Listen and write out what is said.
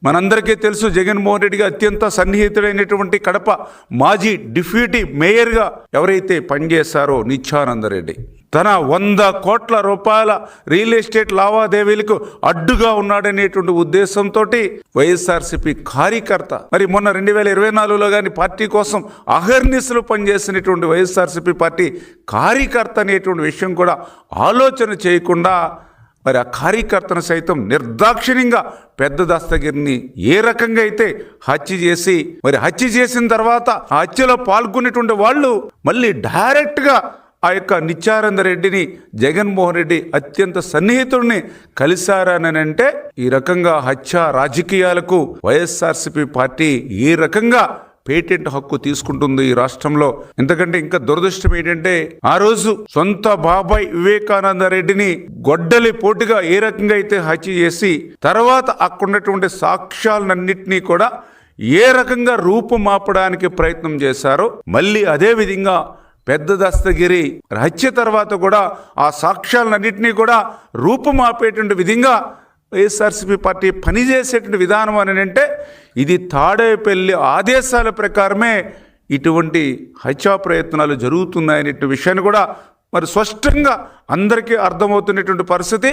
మనందరికీ తెలుసు జగన్మోహన్ రెడ్డిగా అత్యంత సన్నిహితుడైనటువంటి కడప మాజీ డిప్యూటీ మేయర్గా ఎవరైతే పనిచేశారో నిత్యానందరెడ్డి తన 100 కోట్ల రూపాయల రియల్ ఎస్టేట్ లావాదేవీలకు అడ్డుగా ఉన్నాడనేటువంటి ఉద్దేశంతో వైఎస్ఆర్సీపీ కార్యకర్త మరి మొన్న 2024లో కానీ పార్టీ కోసం అహర్నిశలు పనిచేసినటువంటి వైఎస్ఆర్సీపీ పార్టీ కార్యకర్త అనేటువంటి విషయం కూడా ఆలోచన చేయకుండా మరి ఆ కార్యకర్తను సైతం నిర్దాక్షిణ్యంగా పెద్ద దస్తగిరిని ఏ రకంగా అయితే హత్య చేసి మరి హత్య చేసిన తర్వాత ఆ హత్యలో పాల్గొనేటువంటి వాళ్ళు మళ్ళీ డైరెక్ట్గా ఆ యొక్క నిత్యానందరెడ్డిని జగన్మోహన్ రెడ్డి అత్యంత సన్నిహితుడిని కలిశారని అంటే ఈ రకంగా హత్య రాజకీయాలకు వైఎస్ఆర్సీపీ పార్టీ ఏ రకంగా పేటెంట్ హక్కు తీసుకుంటుంది ఈ రాష్ట్రంలో. ఎందుకంటే ఇంకా దురదృష్టం ఏంటంటే ఆ రోజు సొంత బాబాయ్ వివేకానంద రెడ్డిని గొడ్డలి పోటుగా ఏ రకంగా అయితే హత్య చేసి తర్వాత అక్కడున్నటువంటి సాక్ష్యాలన్నింటినీ కూడా ఏ రకంగా రూపుమాపడానికి ప్రయత్నం చేశారో మళ్ళీ అదే విధంగా పెద్ద దస్తగిరి హత్య తర్వాత కూడా ఆ సాక్ష్యాలన్నింటినీ కూడా రూపుమాపేటువంటి విధంగా వైఎస్ఆర్సీపీ పార్టీ పనిచేసేటువంటి విధానం అని అంటే ఇది తాడేపల్లి ఆదేశాల ప్రకారమే ఇటువంటి హత్యా ప్రయత్నాలు జరుగుతున్నాయనే విషయాన్ని కూడా మరి స్పష్టంగా అందరికీ అర్థమవుతున్నటువంటి పరిస్థితి.